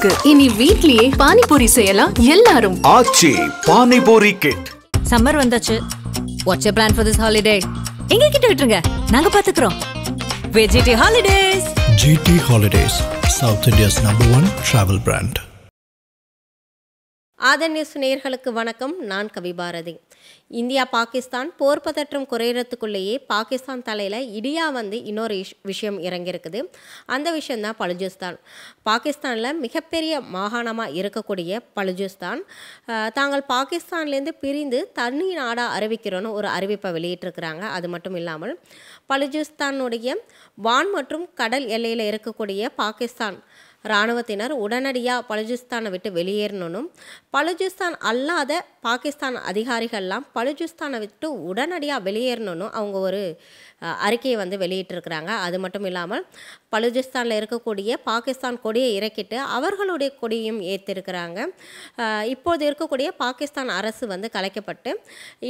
இருக்கு. இனி வீட்லயே பானிபூரி செய்யலாம் எல்லாரும். ஆச்சி பானிபூரி கிட். சம்மர் வந்தாச்சு. What's your plan for this holiday? எங்க கிட்ட விட்டுருங்க, நாங்க பாத்துக்கிறோம். GT Holidays. GT Holidays, South India's #1 travel brand. ஆதன்யூஸ் நேயர்களுக்கு வணக்கம். நான் கவிபாரதி. இந்தியா பாகிஸ்தான் போர் பதற்றம் குறையறதுக்குள்ளேயே பாகிஸ்தான் தலையில் இடியா இன்னொரு விஷயம் இறங்கியிருக்குது. அந்த விஷயந்தான் பலுஜிஸ்தான். பாகிஸ்தானில் மிகப்பெரிய மாகாணமாக இருக்கக்கூடிய பலுஜிஸ்தான் தாங்கள் பாகிஸ்தான்லேருந்து பிரிந்து தனி நாடாக அறிவிக்கிறோன்னு ஒரு அறிவிப்பை வெளியிட்டிருக்கிறாங்க. அது மட்டும் இல்லாமல் பலுஜிஸ்தானுடைய வான் மற்றும் கடல் எல்லையில் இருக்கக்கூடிய பாகிஸ்தான் இராணுவத்தினர் உடனடியாக பலுஜிஸ்தானை விட்டு வெளியேறணும். பலுஜிஸ்தான் அல்லாத பாகிஸ்தான் அதிகாரிகள்லாம் பலுஜிஸ்தானை விட்டு உடனடியாக வெளியேறணும்னு அவங்க ஒரு அறிக்கையை வெளியிட்டிருக்கிறாங்க. அது மட்டும் இல்லாமல் பலுஜிஸ்தானில் இருக்கக்கூடிய பாகிஸ்தான் கொடியை இறக்கிட்டு அவர்களுடைய கொடியும் ஏற்றிருக்கிறாங்க. இப்போது இருக்கக்கூடிய பாகிஸ்தான் அரசு கலைக்கப்பட்டு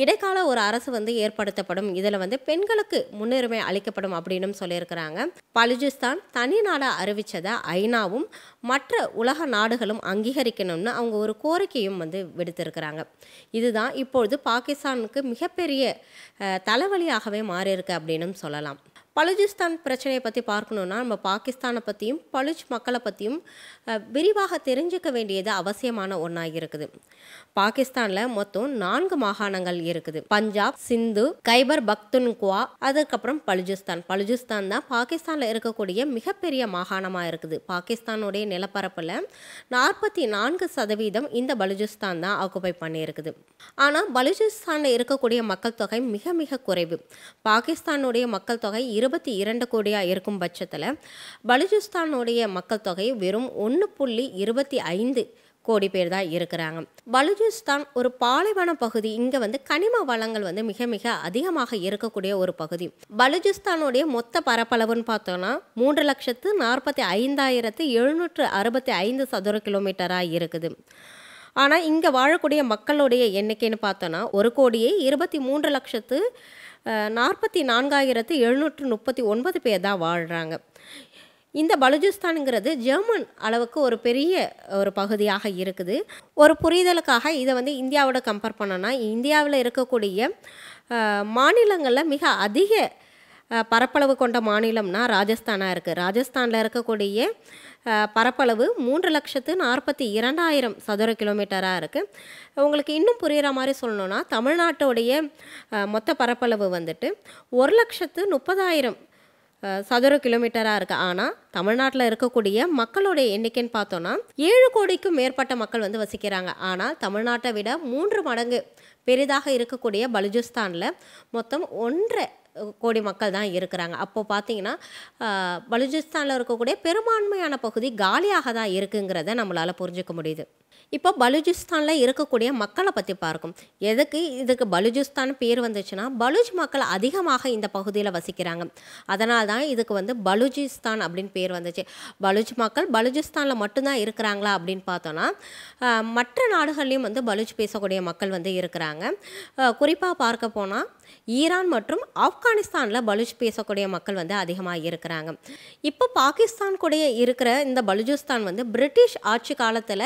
இடைக்கால ஒரு அரசு ஏற்படுத்தப்படும். இதில் பெண்களுக்கு முன்னுரிமை அளிக்கப்படும் அப்படின்னு சொல்லியிருக்கிறாங்க. பலுஜிஸ்தான் தனி நாடாக அறிவித்ததை ஐநாவும் மற்ற உலக நாடுகளும் அங்கீகரிக்கணும்னு அவங்க ஒரு கோரிக்கையும் விடுத்திருக்கிறாங்க. இதுதான் இப்பொழுது பாகிஸ்தானுக்கு மிகப்பெரிய தலைவலியாகவே மாறியிருக்கு அப்படின்னு சொல்லலாம். பலுஜிஸ்தான் பிரச்சனையை பற்றி பார்க்கணுன்னா நம்ம பாகிஸ்தானை பற்றியும் பலுஜ் மக்களை பற்றியும் விரிவாக தெரிஞ்சுக்க வேண்டியது அவசியமான ஒன்றாக இருக்குது. பாகிஸ்தானில் மொத்தம் 4 மாகாணங்கள் இருக்குது. பஞ்சாப், சிந்து, கைபர் பக்துன்குவா, அதுக்கப்புறம் பலுஜிஸ்தான். பலுஜிஸ்தான் தான் பாகிஸ்தானில் இருக்கக்கூடிய மிகப்பெரிய மாகாணமாக இருக்குது. பாகிஸ்தானுடைய நிலப்பரப்பில் 44% இந்த பலுஜிஸ்தான் தான் ஆக்குபை பண்ணியிருக்குது. ஆனால் பலுஜிஸ்தானில் இருக்கக்கூடிய மக்கள் தொகை மிக மிக குறைவு. பாகிஸ்தானுடைய மக்கள் தொகை 22 கோடியாக இருக்கும் பட்சத்தில் பலுஜிஸ்தானுடைய மக்கள் தொகை வெறும் 1.25 கோடி பேர் தான் இருக்கிறாங்க. பலுஜிஸ்தான் ஒரு பாலைவன பகுதி. இங்கே கனிம வளங்கள் மிக மிக அதிகமாக இருக்கக்கூடிய ஒரு பகுதி. பலுஜிஸ்தானுடைய மொத்த பரப்பளவுன்னு பார்த்தோன்னா 3,45,765 சதுர கிலோமீட்டராக இருக்குது. ஆனால் இங்கே வாழக்கூடிய மக்களுடைய எண்ணிக்கைன்னு பார்த்தோன்னா 1,23,44,739 பேர் தான் வாழ்கிறாங்க. இந்த பலுஜிஸ்தானுங்கிறது ஜெர்மன் அளவுக்கு ஒரு பெரிய ஒரு பகுதியாக இருக்குது. ஒரு புரிதலுக்காக இதை இந்தியாவோட கம்பேர் பண்ணோன்னா இந்தியாவில் இருக்கக்கூடிய மாநிலங்களில் மிக அதிக பரப்பளவு கொண்ட மாநிலம்னா ராஜஸ்தானாக இருக்குது. ராஜஸ்தானில் இருக்கக்கூடிய பரப்பளவு 3,42,000 சதுர கிலோமீட்டராக இருக்குது. உங்களுக்கு இன்னும் புரிகிற மாதிரி சொல்லணுன்னா தமிழ்நாட்டோடைய மொத்த பரப்பளவு 1,30,000 சதுர கிலோமீட்டராக இருக்குது. ஆனால் தமிழ்நாட்டில் இருக்கக்கூடிய மக்களுடைய எண்ணிக்கைன்னு பார்த்தோன்னா 7 கோடிக்கும் மேற்பட்ட மக்கள் வசிக்கிறாங்க. ஆனால் தமிழ்நாட்டை விட 3 மடங்கு பெரிதாக இருக்கக்கூடிய பலுஜிஸ்தானில் மொத்தம் 1.5 கோடி மக்கள் தான் இருக்கிறாங்க. அப்போது பார்த்தீங்கன்னா பலுஜிஸ்தானில் இருக்கக்கூடிய பெரும்பான்மையான பகுதி காலியாக தான் இருக்குங்கிறத நம்மளால் புரிஞ்சுக்க முடியுது. இப்போ பலுஜிஸ்தானில் இருக்கக்கூடிய மக்களை பற்றி பார்க்கும். இதுக்கு பலுஜிஸ்தான் பேர் வந்துச்சுன்னா பலுஜ் மக்கள் அதிகமாக இந்த பகுதியில் வசிக்கிறாங்க. அதனால தான் இதுக்கு பலுஜிஸ்தான் அப்படின்னு பேர் வந்துச்சு. பலுஜ் மக்கள் பலுஜிஸ்தானில் மட்டும்தான் இருக்கிறாங்களா அப்படின்னு பார்த்தோன்னா மற்ற நாடுகள்லேயும் பலுஜ் பேசக்கூடிய மக்கள் இருக்கிறாங்க. குறிப்பாக பார்க்க போனால் ஈரான் மற்றும் ஆப்கானிஸ்தானில் பலுஜ் பேசக்கூடிய மக்கள் அதிகமாக இருக்கிறாங்க. இப்போ பாகிஸ்தான் கூட இருக்கிற இந்த பலுஜிஸ்தான் பிரிட்டிஷ் ஆட்சி காலத்தில்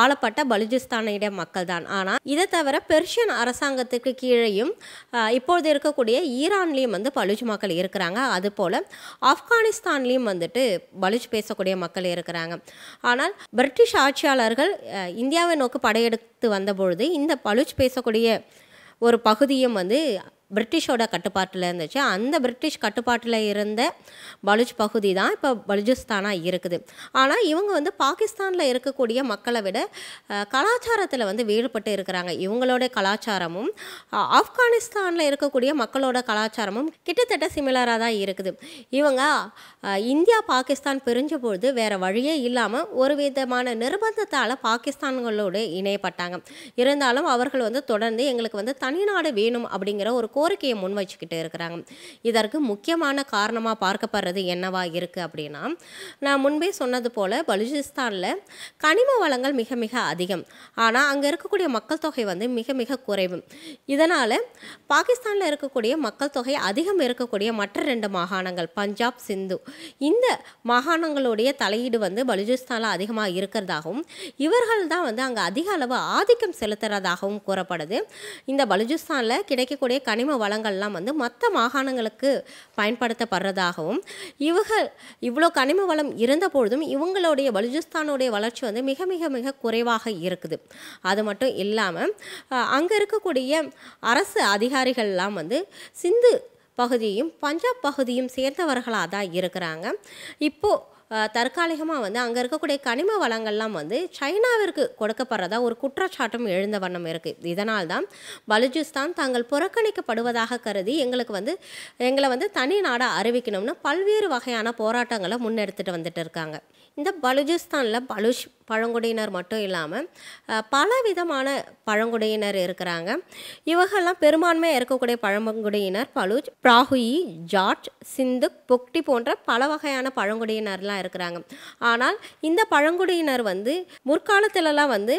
ஆளப்பட்ட பலுஜிஸ்தானிய மக்கள் தான். ஆனால் இதை தவிர பெர்ஷியன் அரசாங்கத்துக்கு கீழேயும் இப்பொழுது இருக்கக்கூடிய ஈரான்லேயும் பலுஜ் மக்கள் இருக்கிறாங்க. அதுபோல் ஆப்கானிஸ்தான்லேயும் பலுஜ் பேசக்கூடிய மக்கள் இருக்கிறாங்க. ஆனால் பிரிட்டிஷ் ஆட்சியாளர்கள் இந்தியாவை நோக்கி படையெடுத்து வந்தபொழுது இந்த பலுஜ் பேசக்கூடிய ஒரு பகுதியும் பிரிட்டிஷோட கட்டுப்பாட்டில் இருந்துச்சு. அந்த பிரிட்டிஷ் கட்டுப்பாட்டில் இருந்த பலுஜ் பகுதி தான் இப்போ பலுஜிஸ்தானாக இருக்குது. ஆனால் இவங்க பாகிஸ்தானில் இருக்கக்கூடிய மக்களை விட கலாச்சாரத்தில் வேறுபட்டு இருக்கிறாங்க. இவங்களோட கலாச்சாரமும் ஆப்கானிஸ்தானில் இருக்கக்கூடிய மக்களோட கலாச்சாரமும் கிட்டத்தட்ட சிமிலராக தான் இருக்குது. இவங்க இந்தியா பாகிஸ்தான் பிரிஞ்ச பொழுது வேறு வழியே இல்லாமல் ஒரு விதமான நிர்பந்தத்தால் பாகிஸ்தான்களோடு இணையப்பட்டாங்க. இருந்தாலும் அவர்கள் தொடர்ந்து எங்களுக்கு தனிநாடு வேணும் அப்படிங்கிற ஒரு கோரிக்கையை முன் வச்சுக்கிட்டு இருக்கிறாங்க. இதற்கு முக்கியமான காரணமாக பார்க்கப்படுறது என்னவா இருக்குது அப்படின்னா, நான் முன்பே சொன்னது போல் பலுச்சிஸ்தானில் கனிம வளங்கள் மிக மிக அதிகம். ஆனால் அங்கே இருக்கக்கூடிய மக்கள் தொகை வந்து மிக மிக குறைவு. இதனால் பாகிஸ்தானில் இருக்கக்கூடிய மக்கள் தொகை அதிகம் இருக்கக்கூடிய மற்ற 2 மாகாணங்கள் பஞ்சாப், சிந்து, இந்த மாகாணங்களுடைய தலையீடு வந்து பலுச்சிஸ்தானில் அதிகமாக இருக்கிறதாகவும் இவர்கள் தான் வந்து அங்கே அதிக அளவு ஆதிக்கம் செலுத்துறதாகவும் கூறப்படுது. இந்த பலுச்சிஸ்தானில் கிடைக்கக்கூடிய கனிம வளங்கள்லாம் வந்து மற்ற மாகாணங்களுக்கு பயன்படுத்தப்படுறதாகவும் இவ்வளோ கனிம வளம் இருந்த பொழுதும் இவங்களுடைய பலுச்சிஸ்தானுடைய வளர்ச்சி வந்து மிக மிக மிக குறைவாக இருக்குது. அது மட்டும் இல்லாமல் அங்கே இருக்கக்கூடிய அரசு அதிகாரிகள்லாம் வந்து சிந்து பகுதியும் பஞ்சாப் பகுதியும் சேர்ந்தவர்களாக தான் இருக்கிறாங்க. இப்போது தற்காலிகமாக வந்து அங்கே இருக்கக்கூடிய கனிம வளங்கள்லாம் வந்து சைனாவிற்கு கொடுக்கப்படுறதா ஒரு குற்றச்சாட்டும் எழுந்த வண்ணம் இருக்குது. இதனால் தான் பலுச்சிஸ்தான் தாங்கள் புறக்கணிக்கப்படுவதாக கருதி எங்களை வந்து தனி நாடாக அறிவிக்கணும்னு பல்வேறு வகையான போராட்டங்களை முன்னெடுத்துட்டு வந்துட்டு இருக்காங்க. இந்த பலுச்சிஸ்தானில் பலுச் பழங்குடியினர் மட்டும் இல்லாமல் பல விதமான பழங்குடியினர் இருக்கிறாங்க. இவர்கள்லாம் பெரும்பான்மையாக இருக்கக்கூடிய பழங்குடியினர் பலுச், பிராகுயி, ஜாட், சிந்துக், புக்டி போன்ற பல வகையான பழங்குடியினர்லாம் இருக்கிறாங்க. ஆனால் இந்த பழங்குடியினர் வந்து முற்காலத்திலலாம் வந்து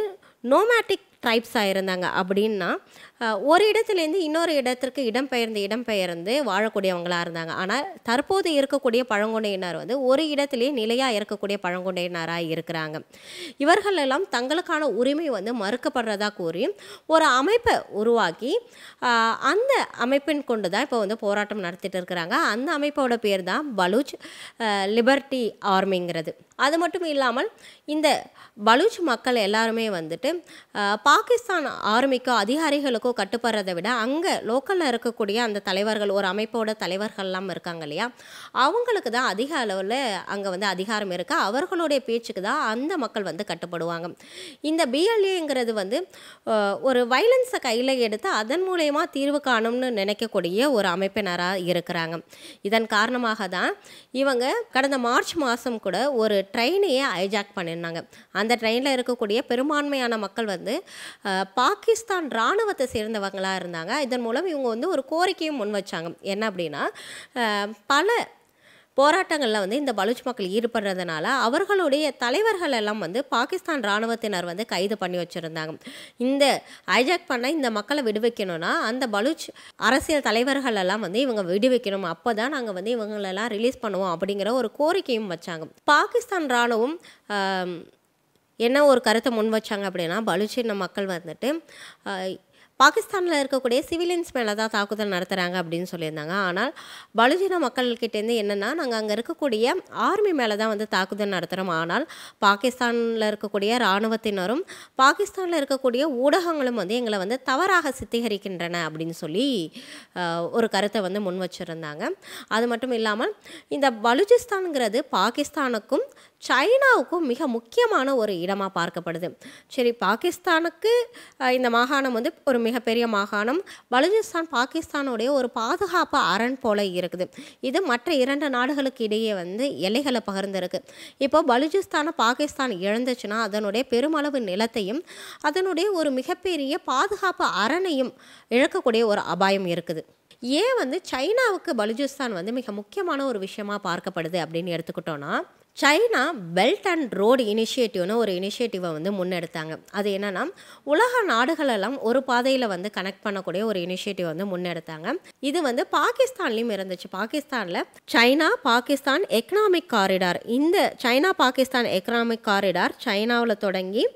நோமேட்டிக் ட்ரைப்ஸாக இருந்தாங்க. அப்படின்னா ஒரு இடத்துலேருந்து இன்னொரு இடத்திற்கு இடம்பெயர்ந்து வாழக்கூடியவங்களாக இருந்தாங்க. ஆனால் தற்போது இருக்கக்கூடிய பழங்குடியினர் வந்து ஒரு இடத்துலேயே நிலையாக இருக்கக்கூடிய பழங்குடியினராக இருக்கிறாங்க. இவர்கள் எல்லாம் தங்களுக்கான உரிமை வந்து மறுக்கப்படுறதா கூறி ஒரு அமைப்பை உருவாக்கி அந்த அமைப்பின் கொண்டு தான் இப்போ வந்து போராட்டம் நடத்திட்டு இருக்கிறாங்க. அந்த அமைப்போட பேர் தான் பலுச் லிபர்ட்டி ஆர்மிங்கிறது. அது மட்டும் இல்லாமல் இந்த பலுச் மக்கள் எல்லாருமே வந்துட்டு பாகிஸ்தான் ஆர்மிக்கோ அதிகாரிகளுக்கோ கட்டுப்படுறதை விட அங்கே லோக்கலில் இருக்கக்கூடிய அந்த தலைவர்கள், ஒரு அமைப்போட தலைவர்கள்லாம் இருக்காங்க இல்லையா, அவங்களுக்கு தான் அதிக அளவில் அங்கே வந்து அதிகாரம் இருக்குது. அவர்களுடைய பேச்சுக்கு தான் அந்த மக்கள் வந்து கட்டுப்படுவாங்க. இந்த பிஎல்ஏங்கிறது வந்து ஒரு வைலன்ஸை கையில் எடுத்து அதன் மூலயமா தீர்வு காணும்னு நினைக்கக்கூடிய ஒரு அமைப்பினராக இருக்கிறாங்க. இதன் காரணமாக தான் இவங்க கடந்த மார்ச் மாதம் கூட ஒரு ட்ரெயினையே ஹைஜாக் பண்ணியிருந்தாங்க. அந்த ட்ரெயினில் இருக்கக்கூடிய பெரும்பான்மையான மக்கள் வந்து பாகிஸ்தான் இராணுவத்தை சேர்ந்தவங்களாக இருந்தாங்க. இதன் மூலம் இவங்க வந்து ஒரு கோரிக்கையும் முன் வச்சாங்க. என்ன அப்படின்னா, பல போராட்டங்களில் வந்து இந்த பலுச் மக்கள் ஈடுபடுறதுனால அவர்களுடைய தலைவர்கள் எல்லாம் வந்து பாகிஸ்தான் இராணுவத்தினர் வந்து கைது பண்ணி வச்சுருந்தாங்க. இந்த ஹைஜாக் பண்ண இந்த மக்களை விடுவிக்கணும்னா அந்த பலுச் அரசியல் தலைவர்கள் எல்லாம் வந்து இவங்க விடுவிக்கணும், அப்போ தான் நாங்கள் வந்து இவங்களெல்லாம் ரிலீஸ் பண்ணுவோம் அப்படிங்கிற ஒரு கோரிக்கையும் வச்சாங்க. பாகிஸ்தான் இராணுவம் என்ன ஒரு கருத்தை முன் வச்சாங்க அப்படின்னா, பலுச்சின மக்கள் வந்துட்டு பாகிஸ்தானில் இருக்கக்கூடிய சிவிலியன்ஸ் மேலே தான் தாக்குதல் நடத்துகிறாங்க அப்படின்னு சொல்லியிருந்தாங்க. ஆனால் பலுச்சின மக்கள்கிட்டேருந்து என்னென்னா, நாங்கள் அங்கே இருக்கக்கூடிய ஆர்மி மேலே தான் வந்து தாக்குதல் நடத்துகிறோம். ஆனால் பாகிஸ்தானில் இருக்கக்கூடிய இராணுவத்தினரும் பாகிஸ்தானில் இருக்கக்கூடிய ஊடகங்களும் வந்து எங்களை வந்து தவறாக சித்தரிக்கின்றன அப்படின்னு சொல்லி ஒரு கருத்தை வந்து முன் வச்சுருந்தாங்க. அது மட்டும் இல்லாமல் இந்த பலுச்சிஸ்தான்ங்கிறது பாகிஸ்தானுக்கும் சைனாவுக்கும் மிக முக்கியமான ஒரு இடமாக பார்க்கப்படுது. சரி, பாகிஸ்தானுக்கு இந்த மாகாணம் வந்து ஒரு மிகப்பெரிய மாகாணம். பலுச்சிஸ்தான் பாகிஸ்தானுடைய ஒரு பாதுகாப்பு அரண் போல இருக்குது. இது மற்ற 2 நாடுகளுக்கு இடையே வந்து எல்லைகளை பகிர்ந்துருக்கு. இப்போ பலுச்சிஸ்தானை பாகிஸ்தான் இழந்துச்சுன்னா அதனுடைய பெருமளவு நிலத்தையும் அதனுடைய ஒரு மிகப்பெரிய பாதுகாப்பு அரணையும் இழக்கக்கூடிய ஒரு அபாயம் இருக்குது. ஏன் வந்து சைனாவுக்கு பலுச்சிஸ்தான் வந்து மிக முக்கியமான ஒரு விஷயமா பார்க்கப்படுது அப்படின்னு எடுத்துக்கிட்டோன்னா, சைனா பெல்ட் அண்ட் ரோடு இனிஷியேட்டிவ்னு ஒரு இனிஷியேட்டிவை வந்து முன்னெடுத்தாங்க. அது என்னென்னா, உலக நாடுகளெல்லாம் ஒரு பாதையில் வந்து கனெக்ட் பண்ணக்கூடிய ஒரு இனிஷியேட்டிவ் வந்து முன்னெடுத்தாங்க. இது வந்து பாகிஸ்தான்லேயும் இருந்துச்சு. பாகிஸ்தானில் சைனா பாகிஸ்தான் எக்கனாமிக் காரிடார், இந்த சைனா பாகிஸ்தான் எக்கனாமிக் காரிடார் சைனாவில் தொடங்கி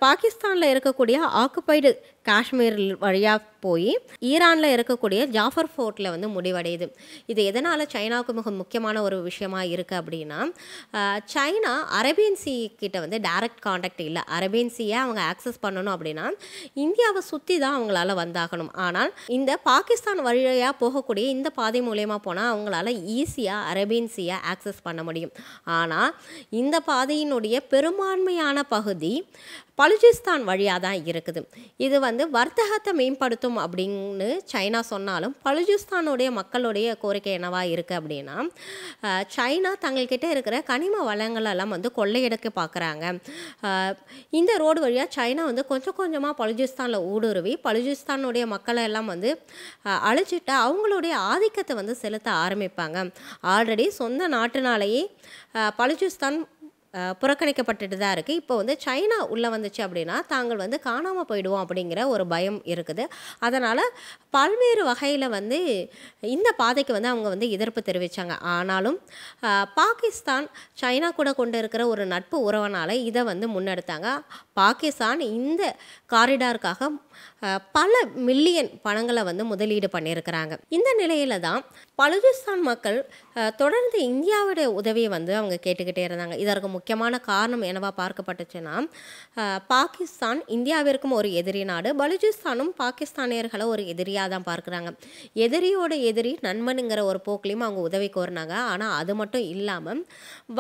பாகிஸ்தானில் இருக்கக்கூடிய ஆக்குபைடு காஷ்மீர் வழியாக போய் ஈரானில் இருக்கக்கூடிய ஜாஃபர் ஃபோர்ட்டில் வந்து முடிவடையுது. இது எதனால் சைனாவுக்கு மிக முக்கியமான ஒரு விஷயமா இருக்குது அப்படின்னா, சைனா அரேபியன் சீ கிட்ட வந்து டைரக்ட் காண்டாக்ட் இல்லை. அரேபியன் சீயை அவங்க ஆக்சஸ் பண்ணணும் அப்படின்னா இந்தியாவை சுற்றி தான் அவங்களால வந்தாகணும். ஆனால் இந்த பாகிஸ்தான் வழியாக போகக்கூடிய இந்த பாதை மூலயமா போனால் அவங்களால ஈஸியாக அரேபியன் சீயை ஆக்சஸ் பண்ண முடியும். ஆனால் இந்த பாதையினுடைய பெரும்பான்மையான பகுதி பலுச்சிஸ்தான் வழியாக தான் இருக்குது. இது வந்து வர்த்தகத்தை மேம்படுத்தும் அப்படின்னு சைனா சொன்னாலும் பலுச்சிஸ்தானுடைய மக்களுடைய கோரிக்கை என்னவா இருக்குது அப்படின்னா, சைனா தங்கள்கிட்ட இருக்கிற கனிம வளங்களெல்லாம் வந்து கொள்ளையடிக்க பார்க்குறாங்க. இந்த ரோடு வழியாக சைனா வந்து கொஞ்சம் கொஞ்சமாக பலுச்சிஸ்தானில் ஊடுருவி பலுச்சிஸ்தானுடைய மக்களை எல்லாம் வந்து அழிச்சிட்டு அவங்களுடைய ஆதிக்கத்தை வந்து செலுத்த ஆரம்பிப்பாங்க. ஆல்ரெடி சொந்த நாட்டினாலேயே பலுச்சிஸ்தான் புறக்கணிக்கப்பட்டுட்டு தான் இருக்குது. இப்போ வந்து சைனா உள்ளே வந்துச்சு அப்படின்னா தாங்கள் வந்து காணாமல் போயிடுவோம் அப்படிங்கிற ஒரு பயம் இருக்குது. அதனால் பல்வேறு வகையில் வந்து இந்த பாதைக்கு வந்து அவங்க வந்து எதிர்ப்பு தெரிவித்தாங்க. ஆனாலும் பாகிஸ்தான் சைனா கூட கொண்டு இருக்கிற ஒரு நட்பு உறவனால் இதை வந்து முன்னெடுத்தாங்க. பாகிஸ்தான் இந்த காரிடாருக்காக பல மில்லியன் பணங்களை வந்து முதலீடு பண்ணியிருக்கிறாங்க. இந்த நிலையில தான் பலுச்சிஸ்தான் மக்கள் தொடர்ந்து இந்தியாவுடைய உதவியை வந்து அவங்க கேட்டுக்கிட்டே இருந்தாங்க. இதற்கு முக்கியமான காரணம் என்னவா பார்க்கப்பட்டுச்சுன்னா, பாகிஸ்தான் இந்தியாவிற்கும் ஒரு எதிரி நாடு, பலுச்சிஸ்தானும் பாகிஸ்தானியர்களை ஒரு எதிரியாக தான் பார்க்குறாங்க. எதிரியோட எதிரி நண்பனுங்கிற ஒரு போக்கிலையும் அவங்க உதவி கோரினாங்க. ஆனால் அது மட்டும் இல்லாமல்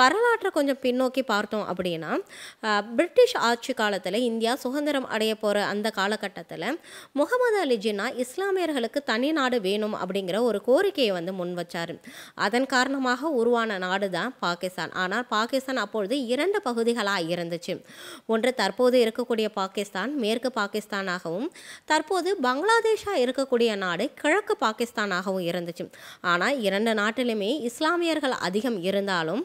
வரலாற்றை கொஞ்சம் பின்னோக்கி பார்த்தோம் அப்படின்னா, பிரிட்டிஷ் ஆட்சி காலத்தில் இந்தியா சுதந்திரம் அடைய போகிற அந்த காலகட்டத்தில் முகமது அலி ஜின்னா இஸ்லாமியர்களுக்கு தனி நாடு வேணும் அப்படிங்கிற ஒரு கோரிக்கையை வந்து முன் வச்சார். அதன் காரணமாக உருவான நாடு தான் பாகிஸ்தான். ஆனால் பாகிஸ்தான் அப்பொழுது 2 பகுதிகளாக இருந்துச்சு. ஒன்று தற்போது இருக்கக்கூடிய பாகிஸ்தான் மேற்கு பாகிஸ்தானாகவும், தற்போது பங்களாதேஷாக இருக்கக்கூடிய நாடு கிழக்கு பாகிஸ்தானாகவும் இருந்துச்சு. ஆனால் 2 நாட்டிலுமே இஸ்லாமியர்கள் அதிகம் இருந்தாலும்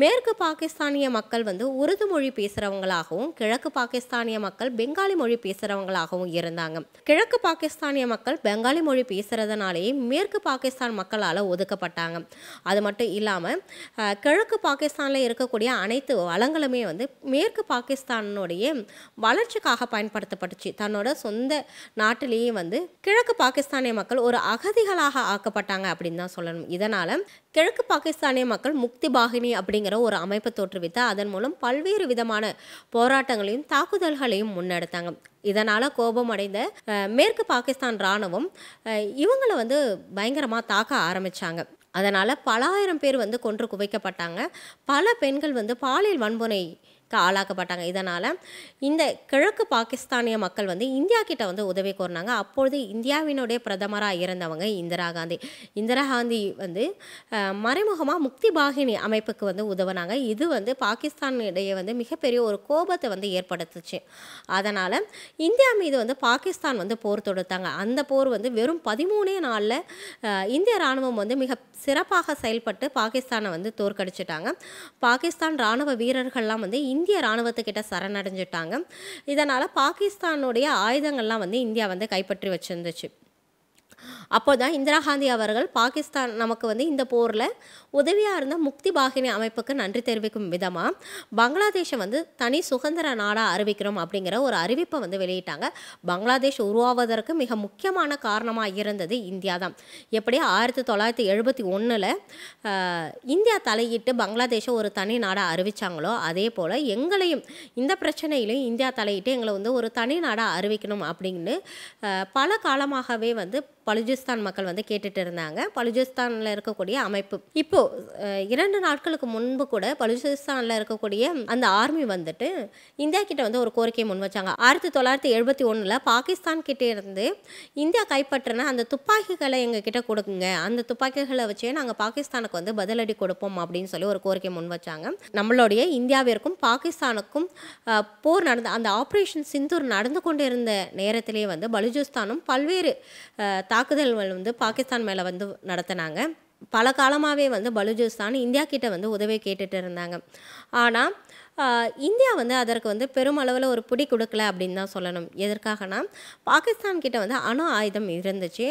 மேற்கு பாகிஸ்தானிய மக்கள் வந்து உருது மொழி பேசுகிறவங்களாகவும் கிழக்கு பாகிஸ்தானிய மக்கள் பெங்காலி மொழி பேசுகிறவங்களாகவும் இருந்தாங்க. கிழக்கு பாகிஸ்தானிய மக்கள் பெங்காலி மொழி பேசுறதுனாலேயே மேற்கு பாகிஸ்தான் மக்களால் ஒதுக்கப்பட்டாங்க. அது மட்டும் இல்லாமல் கிழக்கு பாகிஸ்தானில் இருக்கக்கூடிய அனைத்து வளங்களுமே வந்து மேற்கு பாகிஸ்தானுடைய வளர்ச்சிக்காக பயன்படுத்தப்பட்டுச்சு. தன்னோட சொந்த நாட்டிலேயே வந்து கிழக்கு பாகிஸ்தானிய மக்கள் ஒரு அகதிகளாக ஆக்கப்பட்டாங்க அப்படின்னு தான் சொல்லணும். இதனால் கிழக்கு பாகிஸ்தானிய மக்கள் முக்தி பாகினி அப்படிங்கிற ஒரு அமைப்பை தோற்றுவித்து அதன் மூலம் பல்வேறு விதமான போராட்டங்களையும் தாக்குதல்களையும் முன்னெடுத்தாங்க. இதனால் கோபம் அடைந்த மேற்கு பாகிஸ்தான் இராணுவம் இவங்களை வந்து பயங்கரமாக தாக்க ஆரம்பித்தாங்க. அதனால் பல ஆயிரம் பேர் வந்து கொன்று குவிக்கப்பட்டாங்க. பல பெண்கள் வந்து பாலியல் வன்முறை ஆளாக்கப்பட்டாங்க. இதனால் இந்த கிழக்கு பாகிஸ்தானிய மக்கள் வந்து இந்தியா கிட்ட வந்து உதவி கோரினாங்க. அப்பொழுது இந்தியாவினுடைய பிரதமராக இருந்தவங்க இந்திரா காந்தி வந்து மறைமுகமாக முக்தி பாகினி அமைப்புக்கு வந்து உதவினாங்க. இது வந்து பாகிஸ்தானிடையே வந்து மிகப்பெரிய ஒரு கோபத்தை வந்து ஏற்படுத்துச்சு. அதனால் இந்தியா மீது வந்து பாகிஸ்தான் வந்து போர் தொடுத்தாங்க. அந்த போர் வந்து வெறும் 13 நாளில் இந்திய இராணுவம் வந்து மிக சிறப்பாக செயல்பட்டு பாகிஸ்தானை வந்து தோற்கடிச்சிட்டாங்க. பாகிஸ்தான் இராணுவ வீரர்கள்லாம் வந்து இந்திய இராணுவத்துக்கிட்ட சரணடைஞ்சிட்டாங்க. இதனால் பாகிஸ்தானுடைய ஆயுதங்கள்லாம் வந்து இந்தியா வந்து கைப்பற்றி வச்சிருந்துச்சு. அப்போ தான் இந்திரா காந்தி அவர்கள் பாகிஸ்தான் நமக்கு வந்து இந்த போரில் உதவியாக இருந்த முக்தி பாகினி அமைப்புக்கு நன்றி தெரிவிக்கும் விதமாக பங்களாதேஷை வந்து தனி சுதந்திர நாடாக அறிவிக்கிறோம் அப்படிங்கிற ஒரு அறிவிப்பை வந்து வெளியிட்டாங்க. பங்களாதேஷ் உருவாவதற்கு மிக முக்கியமான காரணமாக இருந்தது இந்தியா தான். எப்படி 1971 இந்தியா தலையிட்டு பங்களாதேஷை ஒரு தனி நாடாக அறிவித்தாங்களோ அதே போல் எங்களையும் இந்த பிரச்சனையிலையும் இந்தியா தலையிட்டு எங்களை வந்து ஒரு தனி நாடாக அறிவிக்கணும் அப்படின்னு பல காலமாகவே வந்து பலுச்சிஸ்தான் மக்கள் வந்து கேட்டுட்டு இருந்தாங்க. பலுச்சிஸ்தானில் இருக்கக்கூடிய அமைப்பு இப்போ 2 நாட்களுக்கு முன்பு கூட பலுச்சிஸ்தானில் இருக்கக்கூடிய அந்த ஆர்மி வந்துட்டு இந்தியா கிட்ட வந்து ஒரு கோரிக்கையை முன் வச்சாங்க. 1971 பாகிஸ்தான் கிட்டே இருந்து இந்தியா கைப்பற்றின அந்த துப்பாக்கிகளை எங்கள் கிட்ட கொடுக்குங்க, அந்த துப்பாக்கிகளை வச்சே நாங்கள் பாகிஸ்தானுக்கு வந்து பதிலடி கொடுப்போம் அப்படின்னு சொல்லி ஒரு கோரிக்கை முன் வச்சாங்க. நம்மளுடைய இந்தியாவிற்கும் பாகிஸ்தானுக்கும் போர் நடந்த அந்த ஆப்ரேஷன் சிந்தூர் நடந்து கொண்டு இருந்த நேரத்திலே வந்து பலுச்சிஸ்தானும் பல்வேறு தாக்குதல்கள் வந்து பாகிஸ்தான் மேலே வந்து நடத்தினாங்க. பல காலமாகவே வந்து பலுச்சிஸ்தான் இந்தியா கிட்ட வந்து உதவி கேட்டுட்டு இருந்தாங்க. ஆனால் இந்தியா வந்து அதற்கு வந்து பெருமளவில் ஒரு பிடி கொடுக்கல அப்படின்னு தான் சொல்லணும். எதற்காகனா பாகிஸ்தான் கிட்ட வந்து அணு ஆயுதம் இருந்துச்சு.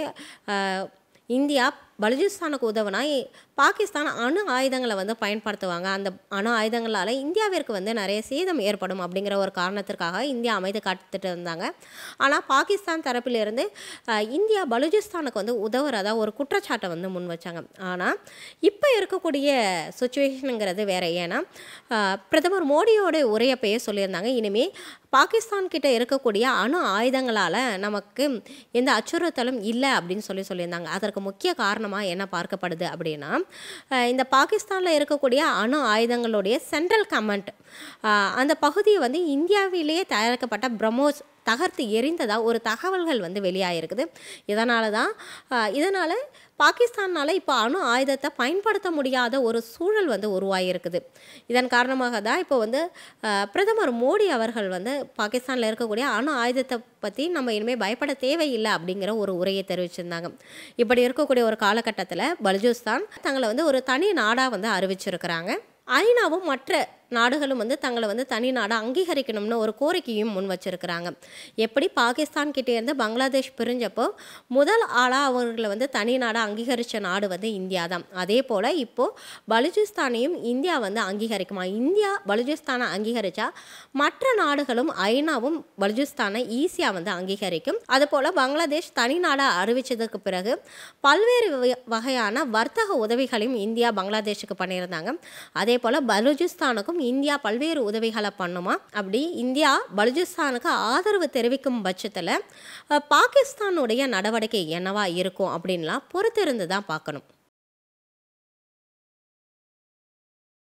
இந்தியா பலுச்சிஸ்தானுக்கு உதவுனா பாகிஸ்தான் அணு ஆயுதங்களை வந்து பயன்படுத்துவாங்க. அந்த அணு ஆயுதங்களால் இந்தியாவிற்கு வந்து நிறைய சேதம் ஏற்படும் அப்படிங்கிற ஒரு காரணத்திற்காக இந்தியா அமைதி காத்துட்டு இருந்தாங்க. ஆனால் பாகிஸ்தான் தரப்பிலிருந்து இந்தியா பலுச்சிஸ்தானுக்கு வந்து உதவுறதா ஒரு குற்றச்சாட்டை வந்து முன் வச்சாங்க. ஆனால் இப்போ இருக்கக்கூடிய சுச்சுவேஷனுங்கிறது வேற. ஏன்னா பிரதமர் மோடியோட உரையப்பையே சொல்லியிருந்தாங்க, இனிமேல் பாகிஸ்தான் கிட்ட இருக்கக்கூடிய அணு ஆயுதங்களால் நமக்கு எந்த அச்சுறுத்தலும் இல்லை அப்படின்னு சொல்லியிருந்தாங்க. அதற்கு முக்கிய காரணம் காரணமாக என்ன பார்க்கப்படுது அப்படின்னா, இந்த பாகிஸ்தானில் இருக்கக்கூடிய அணு ஆயுதங்களுடைய சென்ட்ரல் கமாண்ட் அந்த பகுதியை வந்து இந்தியாவிலேயே தயாரிக்கப்பட்ட பிரம்மோஸ் தகர்த்து எரிந்ததா ஒரு தகவல்கள் வந்து வெளியாகிருக்குது. இதனால் பாகிஸ்தானால் இப்போ அணு ஆயுதத்தை பயன்படுத்த முடியாத ஒரு சூழல் வந்து உருவாகியிருக்குது. இதன் காரணமாக தான் இப்போ வந்து பிரதமர் மோடி அவர்கள் வந்து பாகிஸ்தானில் இருக்கக்கூடிய அணு ஆயுதத்தை பற்றி நம்ம இனிமேல் பயப்பட தேவையில்லை அப்படிங்கிற ஒரு உரையை தெரிவிச்சிருந்தாங்க. இப்படி இருக்கக்கூடிய ஒரு காலகட்டத்தில் பலுச்சிஸ்தான் தங்களை வந்து ஒரு தனி நாடாக வந்து அறிவிச்சிருக்கிறாங்க. ஐநாவும் மற்ற நாடுகளும் வந்து தங்களை வந்து தனி நாடாக அங்கீகரிக்கணும்னு ஒரு கோரிக்கையும் முன் வச்சிருக்கிறாங்க. எப்படி பாகிஸ்தான் கிட்டேருந்து பங்களாதேஷ் பிரிஞ்சப்போ முதல் ஆளாக அவர்களை வந்து தனி நாடாக அங்கீகரித்த நாடு வந்து இந்தியா தான். அதே போல் இப்போது பலுச்சிஸ்தானையும் இந்தியா வந்து அங்கீகரிக்குமா? இந்தியா பலுச்சிஸ்தானை அங்கீகரித்தா மற்ற நாடுகளும் ஐநாவும் பலுச்சிஸ்தானை ஈஸியாக வந்து அங்கீகரிக்கும். அதுபோல் பங்களாதேஷ் தனி நாடாக அறிவித்ததுக்கு பிறகு பல்வேறு வகையான வர்த்தக உதவிகளையும் இந்தியா பங்களாதேஷுக்கு பண்ணியிருந்தாங்க. அதே போல் பலுச்சிஸ்தானுக்கும் இந்தியா பல்வேறு உதவிகளை பண்ணுமா? அப்படி இந்தியா பலுச்சிஸ்தானுக்கு ஆதரவு தெரிவிக்கும் பட்சத்தில் பாகிஸ்தானுடைய நடவடிக்கை என்னவா இருக்கும் அப்படின்லாம் பொறுத்திருந்து தான் பார்க்கணும்.